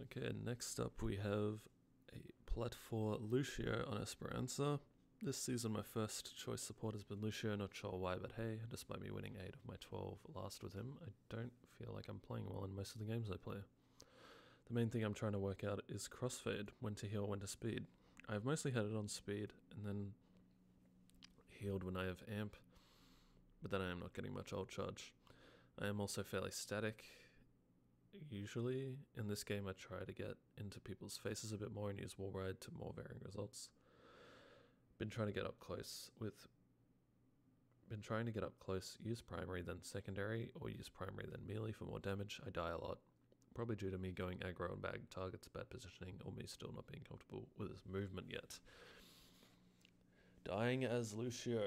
Okay, next up we have a Plat for Lucio on Esperanza. This season my first choice support has been Lucio, not sure why, but hey, despite me winning 8 of my 12 last with him, I don't feel like I'm playing well in most of the games I play. The main thing I'm trying to work out is crossfade, when to heal, when to speed. I've mostly had it on speed, and then healed when I have amp, but then I am not getting much ult charge. I am also fairly static. Usually, in this game I try to get into people's faces a bit more and use wall ride to more varying results. Been trying to get up close, use primary then secondary, or use primary then melee for more damage. I die a lot. Probably due to me going aggro and bag targets, bad positioning, or me still not being comfortable with his movement yet. Dying as Lucio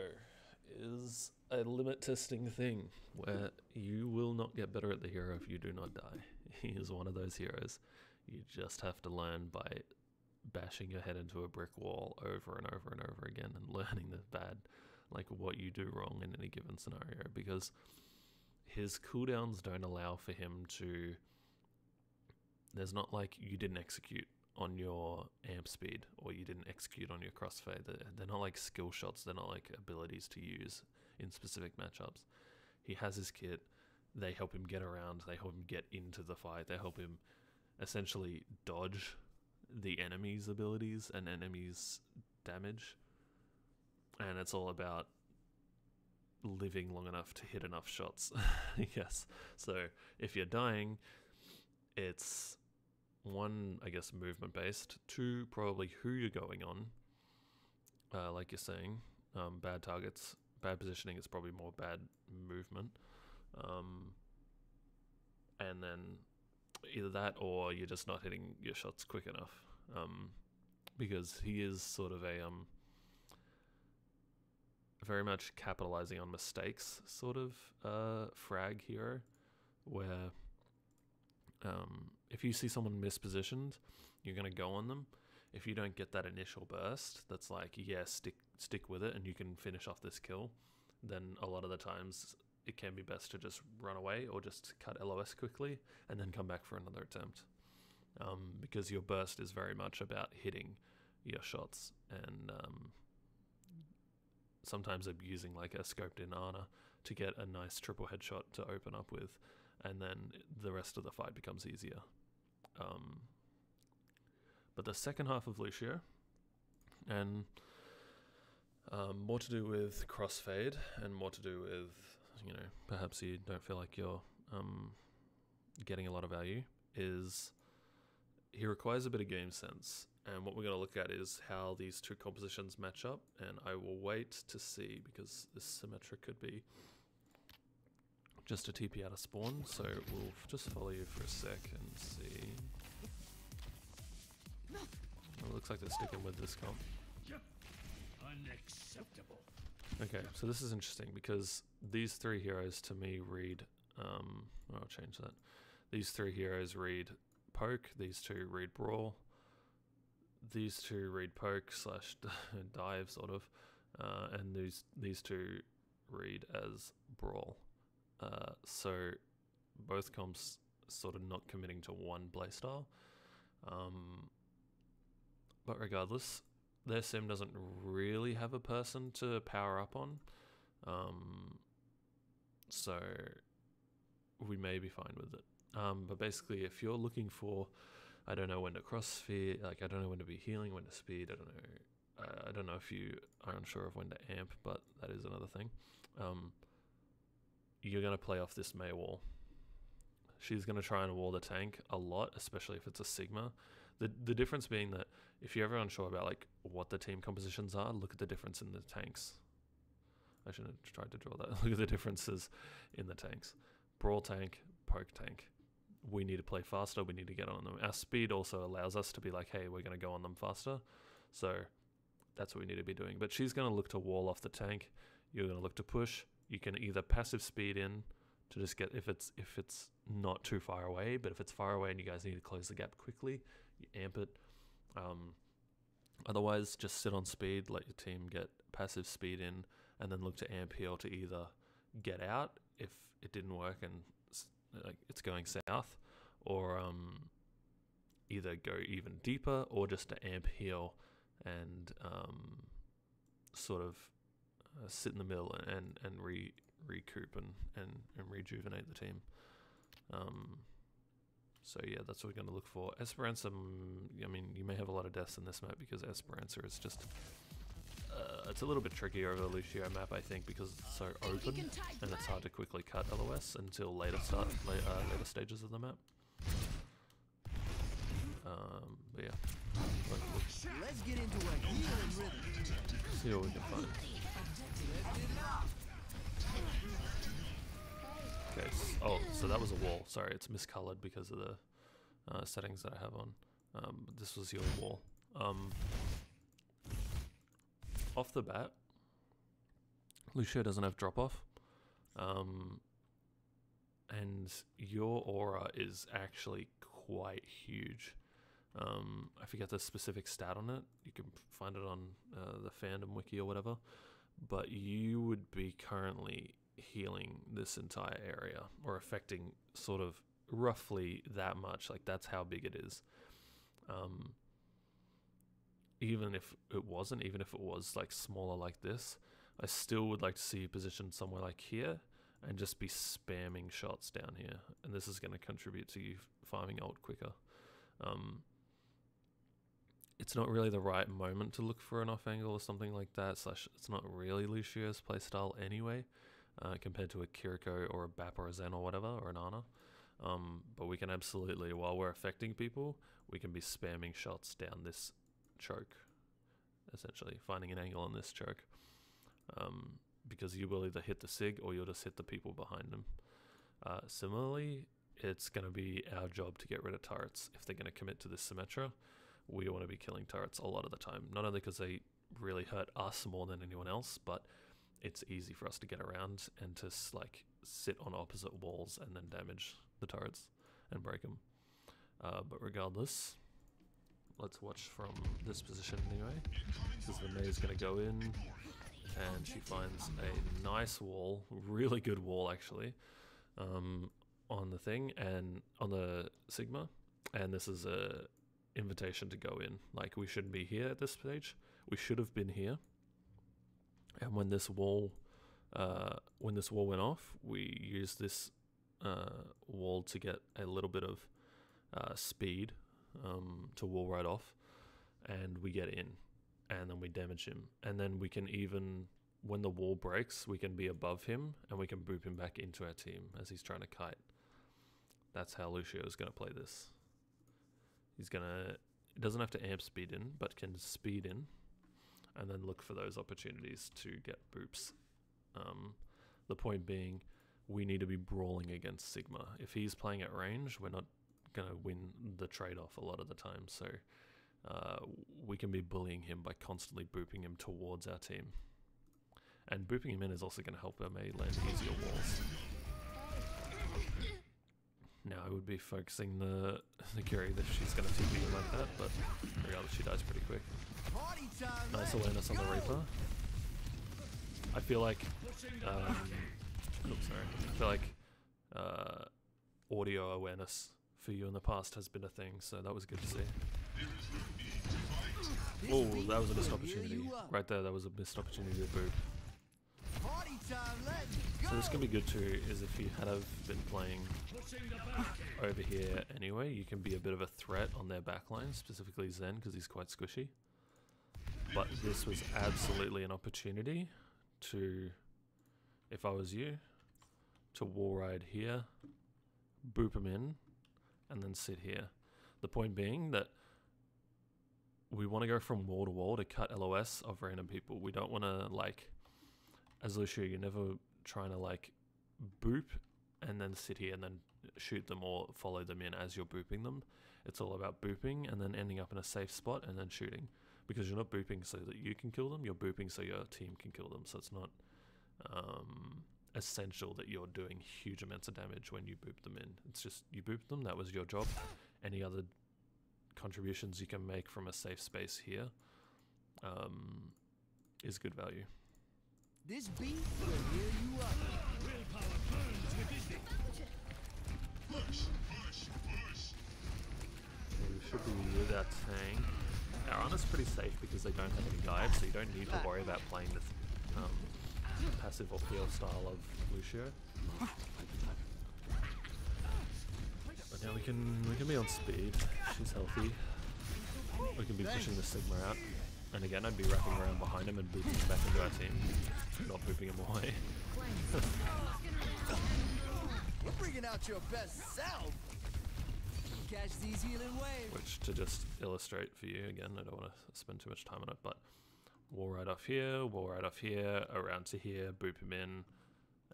is a limit testing thing where you will not get better at the hero if you do not die. He is one of those heroes. You just have to learn by bashing your head into a brick wall over and over and over again and learning the bad, like what you do wrong in any given scenario, because his cooldowns don't allow for him to... There's not like you didn't execute on your amp speed or you didn't execute on your crossfade. They're not like skill shots, they're not like abilities to use in specific matchups. He has his kit, they help him get around, they help him get into the fight, they help him essentially dodge the enemy's abilities and enemy's damage. And it's all about living long enough to hit enough shots. Yes. So if you're dying, it's one, I guess, movement based, two, probably who you're going on, like you're saying, bad targets, bad positioning is probably more bad movement, and then either that or you're just not hitting your shots quick enough, because he is sort of a very much capitalizing on mistakes sort of frag hero, where if you see someone mispositioned, you're going to go on them. If you don't get that initial burst that's like, yeah, stick with it and you can finish off this kill, then a lot of the times it can be best to just run away or just cut LOS quickly and then come back for another attempt. Because your burst is very much about hitting your shots, and sometimes abusing like a scoped in Ana to get a nice triple headshot to open up with, and then the rest of the fight becomes easier. But the second half of Lucio, and more to do with crossfade and more to do with, perhaps you don't feel like you're getting a lot of value, is he requires a bit of game sense. And what we're going to look at is how these two compositions match up, and I will wait to see, because this symmetric could be just a TP out of spawn, so we'll just follow you for a sec and see. Well, it looks like they're sticking with this comp. Unacceptable. Okay, so this is interesting because these three heroes to me read, I'll change that. These three heroes read poke, these two read brawl, these two read poke slash dive sort of, and these two read as brawl. So both comps sort of not committing to one playstyle. But regardless, their sim doesn't really have a person to power up on. So we may be fine with it. But basically, if you're looking for, I don't know when to crossfit, like I don't know when to be healing, when to speed, I don't know if you are unsure of when to amp, but that is another thing. You're going to play off this Mei wall. She's going to try and wall the tank a lot, especially if it's a Sigma. The difference being that if you're ever unsure about like what the team compositions are, look at the difference in the tanks. I shouldn't have tried to draw that. Look at the differences in the tanks. Brawl tank, poke tank. We need to play faster, we need to get on them. Our speed also allows us to be like, hey, we're going to go on them faster. So that's what we need to be doing. But she's going to look to wall off the tank. You're going to look to push. You can either passive speed in to just get, if it's not too far away, but if it's far away and you guys need to close the gap quickly, you amp it. Otherwise, just sit on speed, let your team get passive speed in, and then look to amp heal to either get out if it didn't work and like it's going south, or either go even deeper or just to amp heal and sort of sit in the middle and recoup and rejuvenate the team. So yeah, that's what we're going to look for. Esperanza, I mean, you may have a lot of deaths in this map because Esperanza is just, it's a little bit trickier over the Lucio map, I think, because it's so open and it's hard to quickly cut LOS until later stages of the map. But yeah, let's get into a healing rhythm. See what we can find. Okay, oh, so that was a wall. Sorry, it's miscolored because of the settings that I have on. But this was your wall. Off the bat, Lucio doesn't have drop-off. And your aura is actually quite huge. I forget the specific stat on it. You can find it on the fandom wiki or whatever. But you would be currently healing this entire area, or affecting sort of roughly that much. Like, that's how big it is. Even if it was like smaller like this, I still would like to see you positioned somewhere like here and just be spamming shots down here, and this is going to contribute to you farming ult quicker. It's not really the right moment to look for an off angle or something like that, slash it's not really Lucio's playstyle anyway, compared to a Kiriko or a Bap or a Zen or whatever, or an Ana. But we can absolutely, while we're affecting people, we can be spamming shots down this choke, essentially, finding an angle on this choke. Because you will either hit the Sig or you'll just hit the people behind them. Similarly, it's going to be our job to get rid of turrets. If they're going to commit to this Symmetra, we want to be killing turrets a lot of the time. Not only because they really hurt us more than anyone else, but it's easy for us to get around and to like sit on opposite walls and then damage the turrets and break them. But regardless, let's watch from this position anyway. Because the Mei's going to go in, and she finds a nice wall, really good wall actually, on the thing and on the Sigma. And this is a invitation to go in. Like, we shouldn't be here at this stage. We should have been here. And when this wall went off, we used this wall to get a little bit of speed to wall right off, and we get in, and then we damage him, and then we can even, when the wall breaks, we can be above him and we can boop him back into our team as he's trying to kite. That's how Lucio is going to play this. He doesn't have to amp speed in, but can speed in and then look for those opportunities to get boops. The point being, we need to be brawling against Sigma. If he's playing at range, we're not going to win the trade-off a lot of the time. So we can be bullying him by constantly booping him towards our team. And booping him in is also going to help MA land easier walls. Now I would be focusing the Curie that she's going to TP him like that, but regardless, she dies pretty quick. Nice awareness on the Reaper. I feel like, audio awareness for you in the past has been a thing, so that was good to see. Oh, that was a missed opportunity. Right there, that was a missed opportunity to boop. So this can be good too, is if you had have been playing over here anyway, you can be a bit of a threat on their backline, specifically Zen, because he's quite squishy. But this was absolutely an opportunity to, if I was you, to wall ride here, boop him in, and then sit here. The point being that we want to go from wall to wall to cut LOS of random people. We don't want to, like, as Lucio, you're never trying to like boop and then sit here and then shoot them or follow them in as you're booping them. It's all about booping and then ending up in a safe spot and then shooting, because you're not booping so that you can kill them, you're booping so your team can kill them. So it's not essential that you're doing huge amounts of damage when you boop them in. It's just you boop them, that was your job. Any other contributions you can make from a safe space here is good value. This beat will heal you up. Willpower burns within me. We should be our tank. Our Ana's pretty safe because they don't have any guide, so you don't need to worry about playing the passive or peel style of Lucio. But now we can be on speed. She's healthy. We can be pushing the Sigma out. And again, I'd be wrapping around behind him and booping him back into our team, not booping him away. We're bringing out your best self. Catch these healing waves. Which, to just illustrate for you, again, I don't want to spend too much time on it, but wall right off here, around to here, boop him in,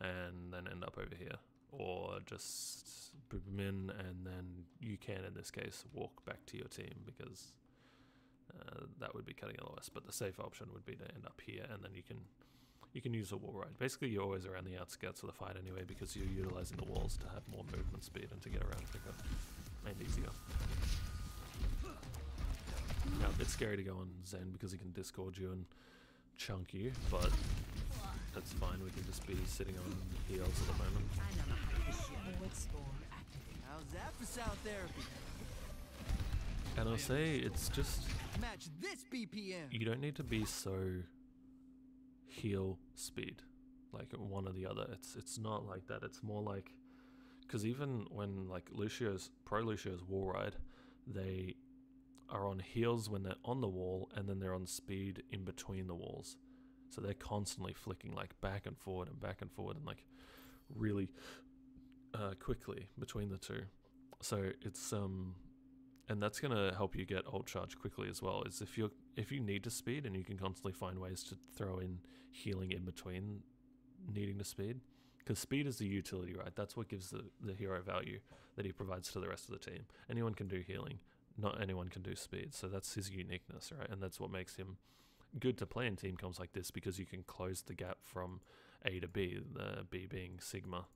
and then end up over here. Or just boop him in, and then you can, in this case, walk back to your team, because that would be cutting LOS. But the safe option would be to end up here, and then you can use a wall ride. Basically, you're always around the outskirts of the fight anyway, because you're utilizing the walls to have more movement speed and to get around quicker and easier. Now, a bit scary to go on Zen because he can disgorge you and chunk you, but that's fine. We can just be sitting on heals at the moment. How's that for sound therapy? And I'll say it's just, Match this BPM. you don't need to be so heal speed, like one or the other. It's not like that. It's more like, because even when like Pro Lucio's wall ride, they are on heals when they're on the wall, and then they're on speed in between the walls. So they're constantly flicking like back and forward and like really quickly between the two. So it's and that's gonna help you get ult charge quickly as well. Is if you need to speed, and you can constantly find ways to throw in healing in between needing to speed. Because speed is the utility, right? That's what gives the hero value that he provides to the rest of the team. Anyone can do healing, not anyone can do speed. So that's his uniqueness, right? And that's what makes him good to play in team comps like this, because you can close the gap from A to B, the B being Sigma.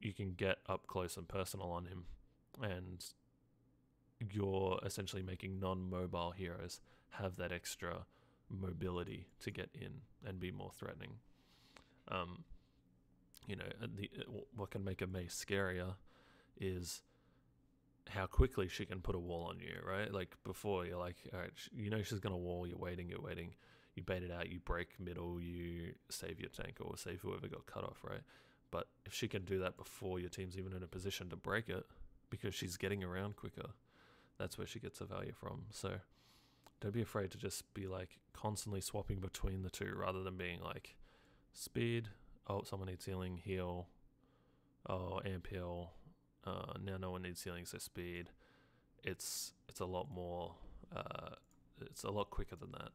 You can get up close and personal on him, and you're essentially making non-mobile heroes have that extra mobility to get in and be more threatening. You know, what can make a Mace scarier is how quickly she can put a wall on you, right? Like before, you're like, all right, you know she's gonna wall, you're waiting, you bait it out, you break middle, you save your tank or save whoever got cut off, right? But if she can do that before your team's even in a position to break it, because she's getting around quicker, that's where she gets her value from. So don't be afraid to just be like constantly swapping between the two, rather than being like speed, oh, someone needs healing, heal, oh, amp heal, now no one needs healing, so speed. It's a lot more, it's a lot quicker than that.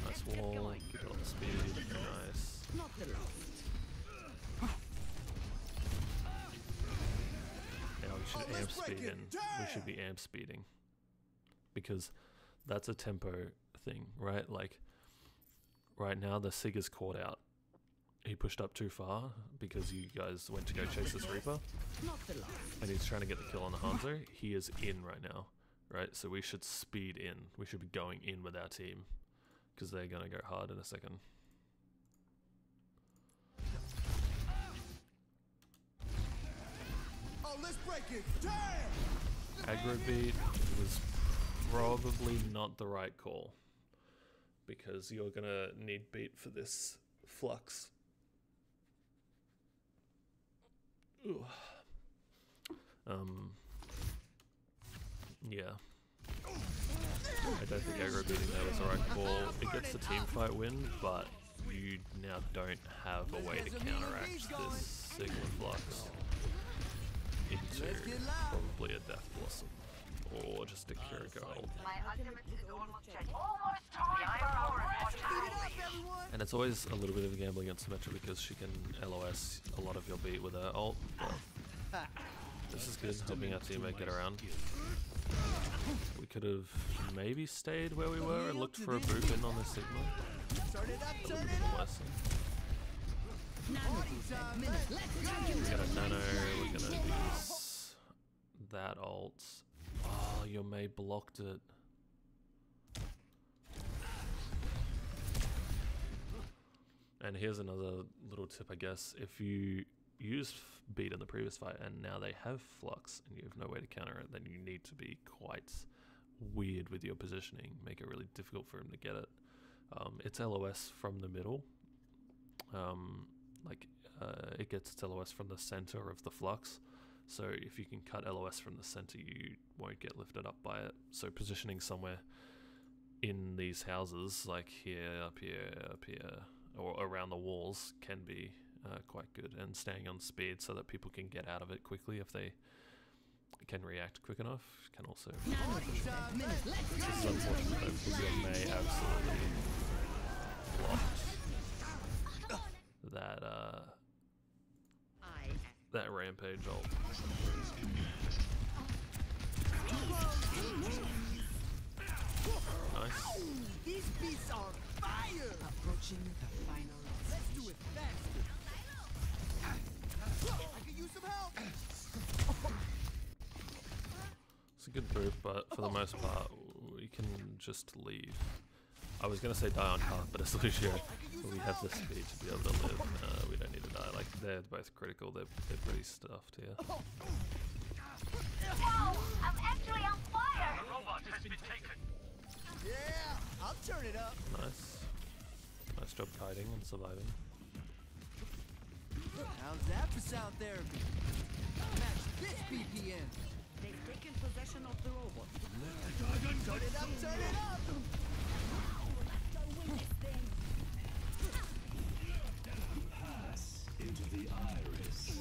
Nice wall, keep it on the speed, nice. Now we should amp speed in. We should be amp speeding, because that's a tempo thing, right? Like right now the Sig is caught out. He pushed up too far because you guys went to go chase this Reaper, and he's trying to get the kill on the Hanzo. He is in right now, right? So we should speed in. We should be going in with our team, because they're gonna go hard in a second. Oh, let's break it. Damn! Aggro-beat was probably not the right call, because you're gonna need beat for this flux. Ooh. Yeah. I don't think aggro-beating that was the right call. It gets the team fight win, but you now don't have a way to counteract this Sigma flux into probably a Death Blossom, or just a Kiriko ult. And it's always a little bit of a gamble against Symmetra, because she can LOS a lot of your beat with her ult, but this is good, helping our teammate get around. We could have maybe stayed where we were and looked for a boop in on the Sigma. A little bit of a lesson. We're gonna nano, we're gonna use that ult. Oh, your Mei blocked it. And here's another little tip, I guess. If you used beat in the previous fight and now they have flux and you have no way to counter it, then you need to be quite weird with your positioning, make it really difficult for him to get it. It's LOS from the middle, it gets its LOS from the center of the flux, so if you can cut LOS from the center you won't get lifted up by it. So positioning somewhere in these houses, like here, up here, or around the walls can be quite good, and staying on speed so that people can get out of it quickly if they can react quick enough can also be this is unfortunate though, because you may absolutely block that rampage ult. Nice. These beasts are fire! Approaching the final. Let's do it faster. I could use some help. It's a good boot, but for the most part, we can just leave. I was gonna say die on cart, but as Lucio, we have the speed to be able to live. We don't need to die. Like, they're both critical. They're pretty stuffed here. Whoa! I'm actually on fire! The robot has been taken. Yeah, I'll turn it up. Nice. Nice job kiting and surviving. How's that for sound therapy? Match this BPM. They've taken possession of the robot. Turn it up, turn it up! Pass into the iris.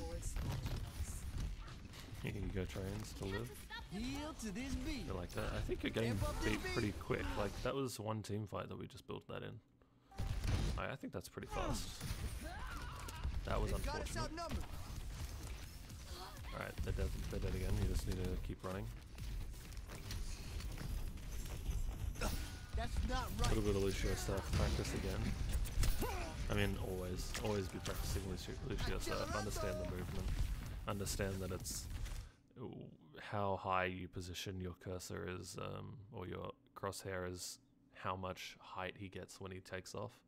Here you go, trains to live. Heel to this beat. I like that. I think you're getting beat pretty quick. Like, that was one team fight that we just built that in. I think that's pretty fast. That was unfortunate. Alright, they're dead again. You just need to keep running. That's not A right. little bit of Lucio stuff. Practice again. I mean, always be practicing Lucio stuff. Understand the movement. Understand that it's how high you position your cursor is, or your crosshair is how much height he gets when he takes off.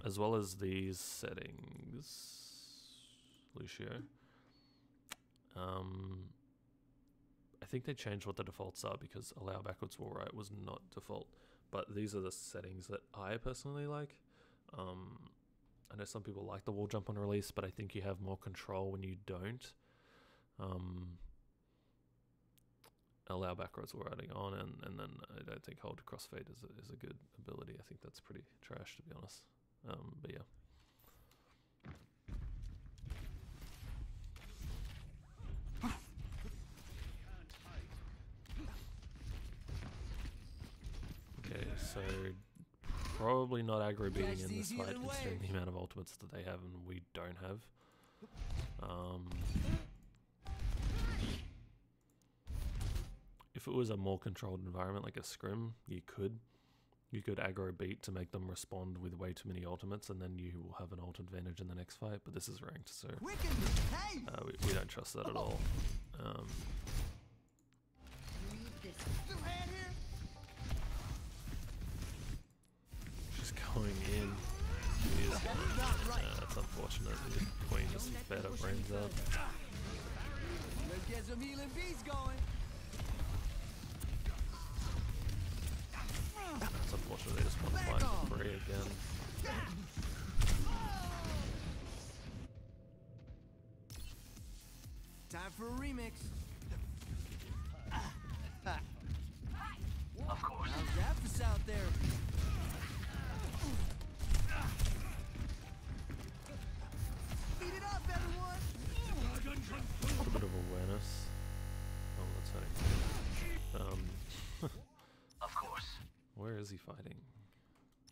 As well as these settings, Lucio. I think they changed what the defaults are because allow backwards wall right was not default, but these are the settings that I personally like. I know some people like the wall jump on release, but I think you have more control when you don't. Allow backwards wall riding on, and then I don't think hold crossfade is a good ability. I think that's pretty trash, to be honest. But yeah. Okay, so probably not aggro beating in this fight considering the amount of ultimates that they have and we don't have. If it was a more controlled environment like a scrim, you could aggro beat to make them respond with way too many ultimates, and then you will have an ult advantage in the next fight. But this is ranked, so we don't trust that at all. She's going in. She is going. That's unfortunate. The queen just fed her brains up. Let's get some healing beats going. That's unfortunate. They just want to fight for free again. Time for a remix. Of course. How's that for sound therapy? Beat it up, everyone! A bit of awareness. Oh, that's hurting. Of course. Where is he fighting?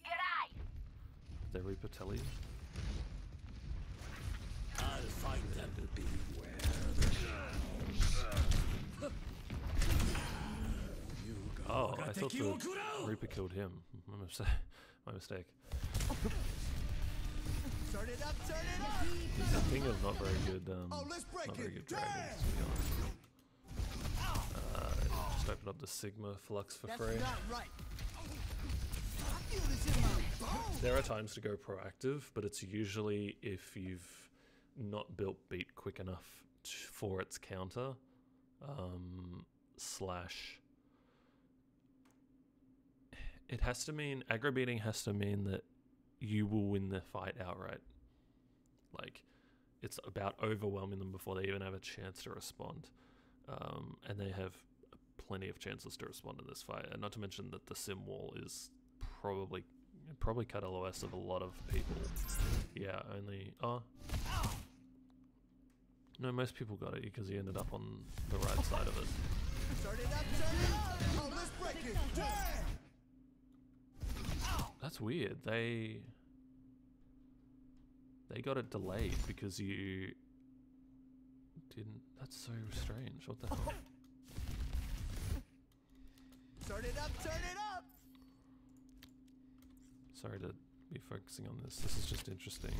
G'day! Is Reaper Telly? I'll fight them. Beware. Oh, I thought the Reaper killed him. My mistake. Turn it up, turn it up! He's a king of not very good, let's break not very it good down! dragons, to be honest. Just open up the Sigma Flux for free. That's not right. I feel this in my bones. There are times to go proactive, but it's usually if you've not built beat quick enough for its counter, slash it has to mean, aggro beating has to mean that you will win the fight outright. Like, it's about overwhelming them before they even have a chance to respond. And they have plenty of chances to respond to this fight. And not to mention that the sim wall is probably cut LOS of a lot of people. Yeah, only... Oh. No, most people got it because he ended up on the right side of it. Start it up, turn it up! Oh, let's break it! Damn! That's weird. They got it delayed because you didn't. That's so strange. What the hell? Start it up, turn it up! Sorry to be focusing on this. This is just interesting.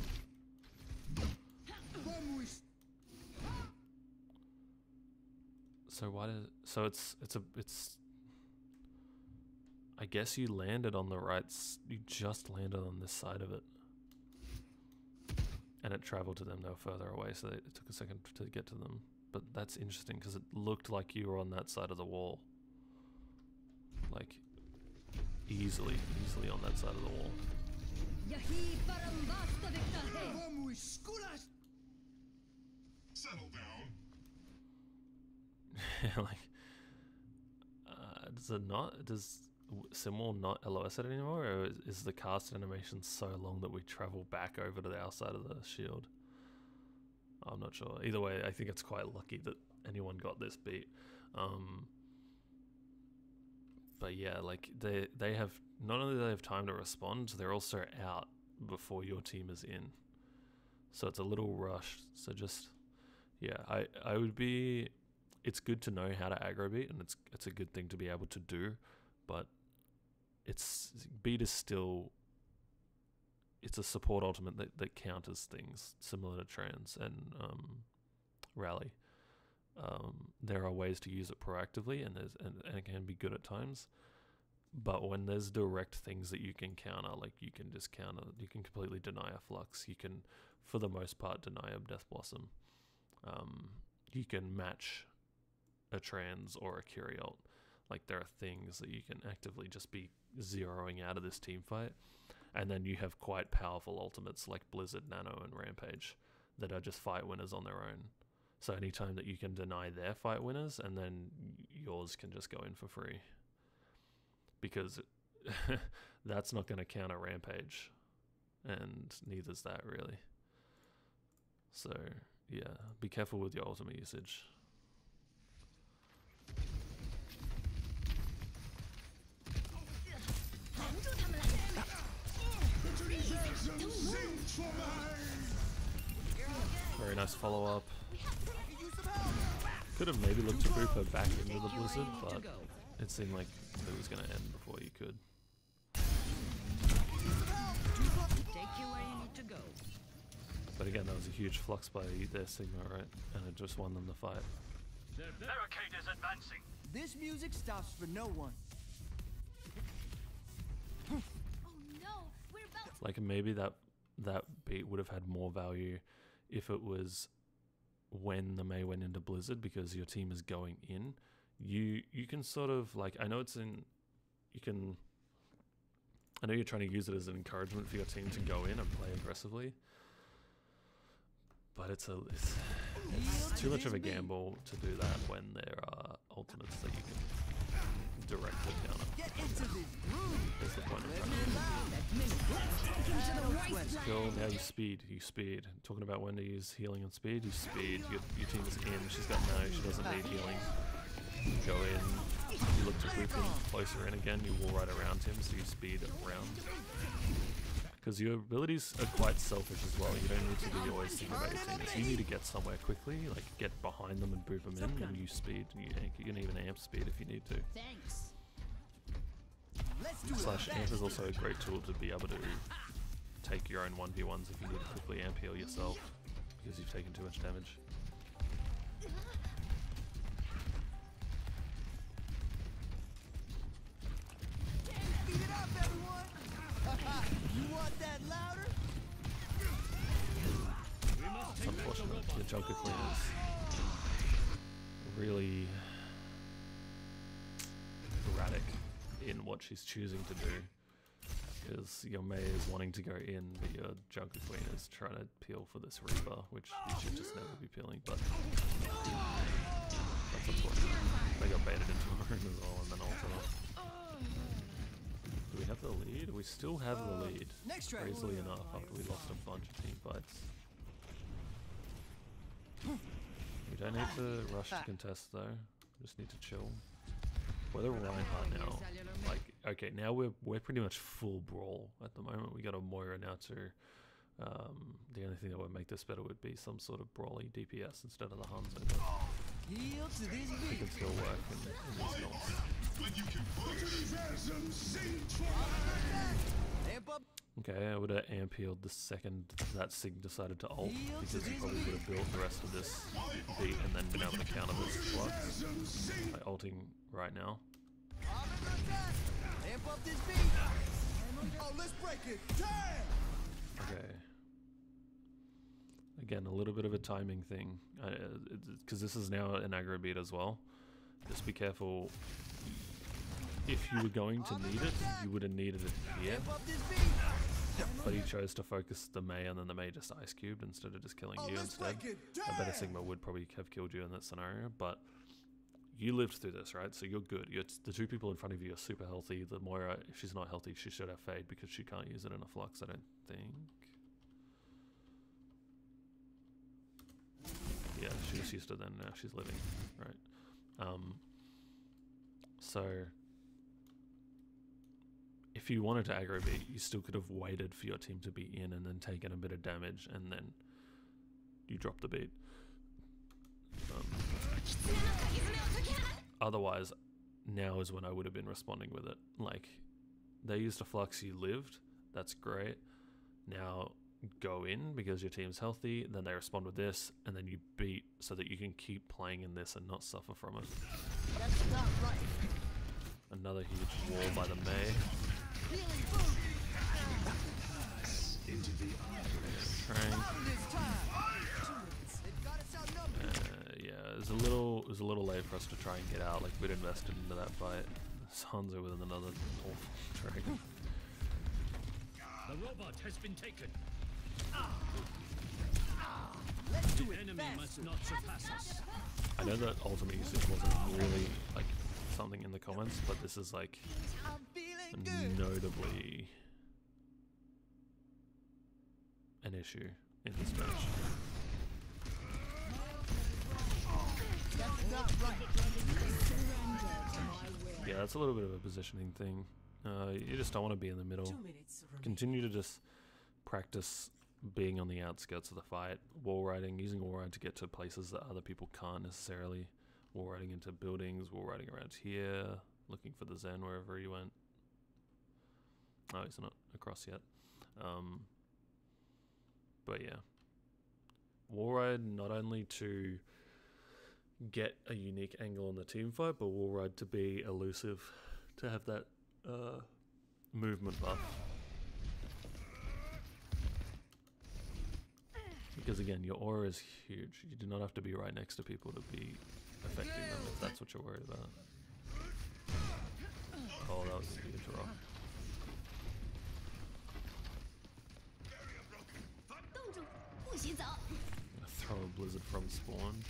So why did? So it's. I guess you landed on the right. You just landed on this side of it, and it traveled to them. They were further away, so it took a second to get to them. But that's interesting because it looked like you were on that side of the wall, like easily on that side of the wall. Settle down. Like, does it not? Does Simwall not LOS it anymore, or is the cast animation so long that we travel back over to the outside of the shield? I'm not sure. Either way, I think it's quite lucky that anyone got this beat. But yeah, like they have, not only do they have time to respond, they're also out before your team is in. So it's a little rushed. So just, yeah, I would be, it's good to know how to aggro beat, and it's a good thing to be able to do, but beat is still, it's a support ultimate that counters things similar to trans and rally. There are ways to use it proactively, and it can be good at times. But when there's direct things that you can counter, like you can just counter, you can completely deny a flux. You can, for the most part, deny a death blossom. You can match a trans or a Curie ult. Like, there are things that you can actively just be zeroing out of this team fight. And then you have quite powerful ultimates like Blizzard, Nano, and Rampage that are just fight winners on their own. So anytime that you can deny their fight winners, and then yours can just go in for free. Because that's not going to counter Rampage. And neither's that, really. So, yeah, be careful with your ultimate usage. Very nice follow-up. Could have maybe looked to group her back into the Blizzard, but it seemed like it was going to end before you could. Take you where you need to go. But again, that was a huge flux by their Sigma, right? And it just won them the fight. Barricade is advancing. This music stops for no one. Oh no, we're about to... Like, maybe that beat would have had more value if it was when the Mei went into Blizzard, because your team is going in. You can sort of, like, I know you're trying to use it as an encouragement for your team to go in and play aggressively, but it's too much of a gamble to do that when there are ultimates that you can directly counter. Get into this groove. That's the point of that. Cool, now you speed. Talking about when to use healing and speed, you speed. Your team is in, she's got no, she doesn't need healing. Go in, you look to group him closer in again, you wall right around him, so you speed around. Because your abilities are quite selfish as well. You don't need to be always thinking about your teammates. You need to get somewhere quickly, like get behind them and boop them in, and you speed. And you can even amp speed if you need to. Thanks. Slash amp is also a great tool to be able to take your own 1v1s if you need to quickly amp heal yourself, because you've taken too much damage. Beat it up, everyone! You want that louder? the Junker Queen is really erratic in what she's choosing to do. Because your Mei is wanting to go in, but your Junker Queen is trying to peel for this Reaper, which you should just never be peeling, but that's unfortunate. They got baited into a room as well and then ulted off. Do we have the lead? We still have the lead, crazily enough, after we lost a bunch of team fights. We don't need to rush to contest though, we just need to chill. We're the Reinhardt now. Like, okay, now we're pretty much full brawl at the moment. We got a Moira now too. The only thing that would make this better would be some sort of brawly DPS instead of the Hanzo. It can still work in these builds. Okay, I would have amp healed the second that Sig decided to ult, because he probably would have built the rest of this beat and then been able to counter this flux by ulting right now. Okay. Again, a little bit of a timing thing, because this is now an aggro-beat as well. Just be careful. If you were going to need it, you would have needed it here. But he chose to focus the Mei, and then the Mei just ice cubed instead of just killing you instead. A better Sigma would probably have killed you in that scenario, but you lived through this, right? So you're good. The two people in front of you are super healthy. The Moira, if she's not healthy, she should have Fade because she can't use it in a flux, I don't think. Yeah, she just used it then, now she's living, right? So if you wanted to aggro beat, you still could have waited for your team to be in and then taken a bit of damage, and then you drop the beat. Otherwise, now is when I would have been responding with it. Like, they used a flux, you lived, that's great. Now go in because your team's healthy, then they respond with this, and then you beat so that you can keep playing in this and not suffer from it. That's not right. Another huge wall by the Mei. Into the Trying. Yeah, it was a little late for us to try and get out. Like, we'd invested into that fight. Hanzo with another awful dragon. The robot has been taken. Let's do The it enemy faster. must not surpass us. I know that ultimate usage wasn't really like something in the comments, but this is like I'm feeling good. notably an issue in this match. That's not right. Yeah, that's a little bit of a positioning thing. You just don't want to be in the middle. 2 minutes remaining. Continue to just practice being on the outskirts of the fight, wall riding, using wall ride to get to places that other people can't necessarily. Wall riding into buildings, wall riding around here, looking for the Zen wherever he went. Oh, he's not across yet. But yeah, wall ride not only to get a unique angle on the team fight, but wall ride to be elusive, to have that movement buff. Because again, your aura is huge. You do not have to be right next to people to be affecting them if that's what you're worried about. Oh, that was a huge rock. I'm gonna throw a blizzard from spawn.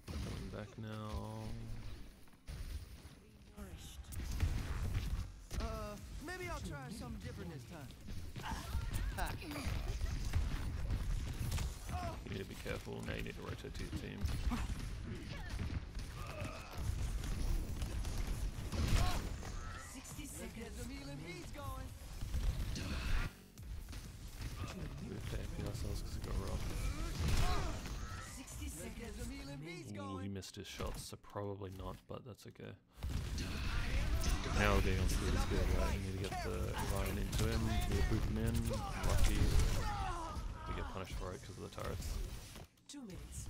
Coming back now. Maybe I'll try something different this time. You need to be careful. Now you need to rotate to your team. 60 seconds. Some healing beats going. We have to MP ourselves because it got rough. 60 seconds. Some healing beats Ooh, going. he missed his shots, so probably not, but that's okay. Now we're getting on speed is good, right? We need to get the Ryan into him, we need to boot him in. Lucky. We get punished for it because of the turrets. 2 minutes.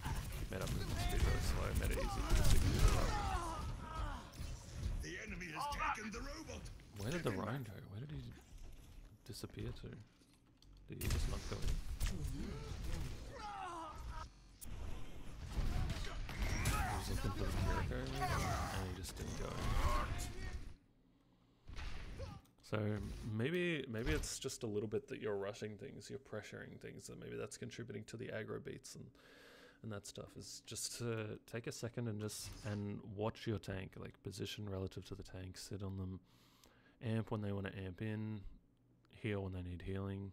Made up movement speed really slow, made it easy for the Sig to do the rock. The enemy has taken the robot. Where did the Ryan go? Where did he disappear to? Did he just not go in? So maybe it's just a little bit that you're rushing things, you're pressuring things, and maybe that's contributing to the aggro beats and that stuff. Is just to take a second and watch your tank, like position relative to the tank, sit on them, amp when they want to amp in, heal when they need healing.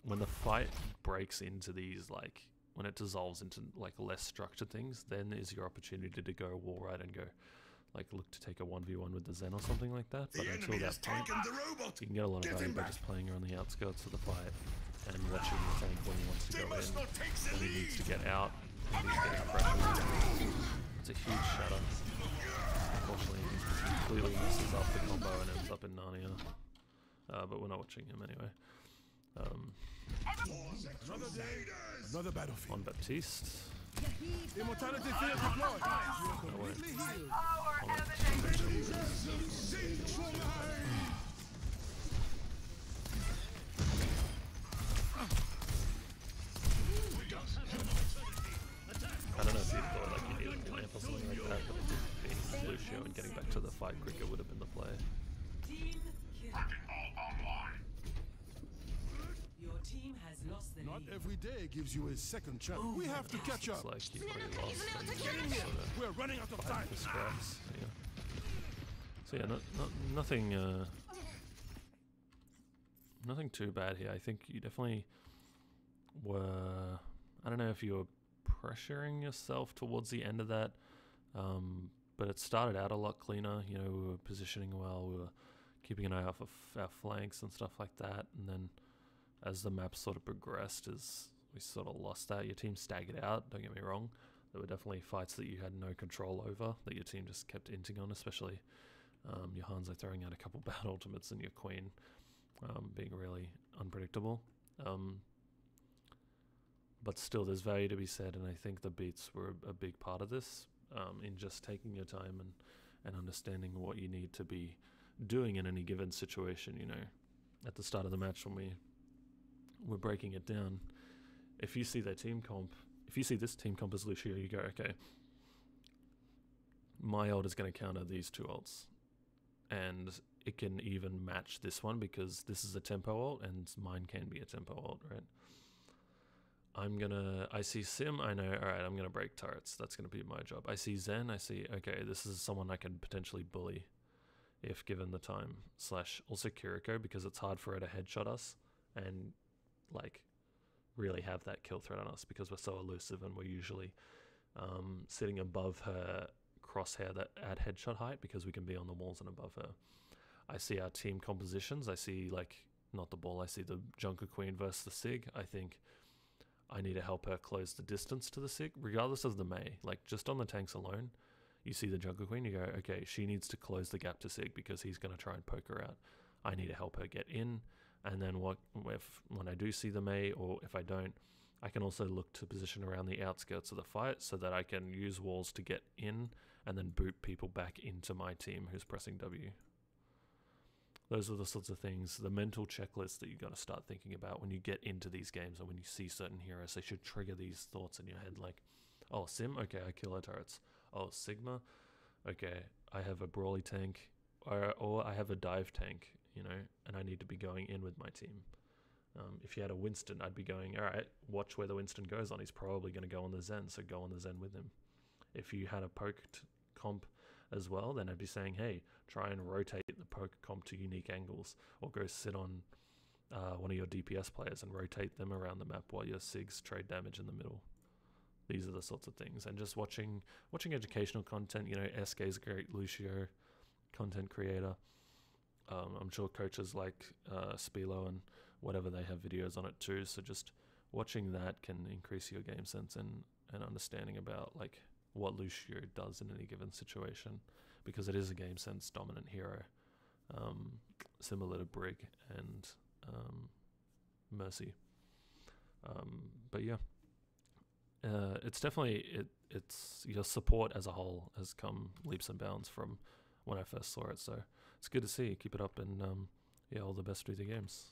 When the fight breaks into these, like when it dissolves into like less structured things, then is your opportunity to go wall right and go like look to take a 1v1 with the Zen or something like that. But until that point, you can get a lot of value by just playing around the outskirts of the fight and watching the tank when he wants to go in, when he needs to get out, when he's getting pressure. It's a huge shatter. Unfortunately, he completely messes up the combo and ends up in Narnia. But we're not watching him anyway. Another battlefield. On Baptiste. Immortality field deployed. I don't know if you thought like you needed a lamp or something like that, but being Lucio and getting back to the fight quicker would have been the play. Your team has lost the Not lead. every day gives you a second chance. We have to catch It's up. like you've already lost and you're sort of We're running out of time. fighting for scraps. Yeah. So yeah, nothing too bad here. I think you definitely were. I don't know if you were pressuring yourself towards the end of that, but it started out a lot cleaner. You know, we were positioning well. We were keeping an eye off of our flanks and stuff like that. And then as the map sort of progressed, as we sort of lost that, your team staggered out. Don't get me wrong. There were definitely fights that you had no control over, that your team just kept inting on, especially your Hanzo throwing out a couple bad ultimates and your Queen being really unpredictable. But still, there's value to be said, and I think the beats were a big part of this, in just taking your time and understanding what you need to be doing in any given situation. You know, at the start of the match when we're breaking it down, if you see their team comp, if you see this team comp as Lucio, you go, okay, my ult is going to counter these two ults, and it can even match this one because this is a tempo ult and mine can be a tempo ult, right? I see Sim, I know, alright, I'm going to break turrets. That's going to be my job. I see Zen, I see, okay, this is someone I can potentially bully if given the time. Slash also Kiriko, because it's hard for her to headshot us and, like, really have that kill threat on us because we're so elusive and we're usually sitting above her crosshair that at headshot height because we can be on the walls and above her. I see our team compositions. I see, like, not the ball, I see the Junker Queen versus the Sig. I think I need to help her close the distance to the Sig, regardless of the Mei. Like, just on the tanks alone, you see the Jungle Queen, you go, okay, she needs to close the gap to Sig because he's going to try and poke her out. I need to help her get in, and then when I do see the Mei, or if I don't, I can also look to position around the outskirts of the fight so that I can use walls to get in and then boot people back into my team who's pressing W. Those are the sorts of things, the mental checklist that you got to start thinking about when you get into these games and when you see certain heroes. They should trigger these thoughts in your head like, oh, Sim, okay, I kill her turrets. Oh, Sigma, okay, I have a brawly tank, or I have a dive tank, you know, and I need to be going in with my team. If you had a Winston, I'd be going, all right, watch where the Winston goes on. He's probably going to go on the Zen, so go on the Zen with him. If you had a poked comp as well, then I'd be saying, hey, try and rotate the poke comp to unique angles, or go sit on one of your DPS players and rotate them around the map while your SIGs trade damage in the middle. These are the sorts of things. And just watching educational content, you know, SK is a great Lucio content creator. I'm sure coaches like Spilo and whatever, they have videos on it too, so just watching that can increase your game sense and understanding about like what Lucio does in any given situation, because it is a game sense dominant hero, similar to Brig and Mercy. But yeah, it's definitely it's your support as a whole has come leaps and bounds from when I first saw it, so it's good to see. Keep it up, and yeah, all the best with your games.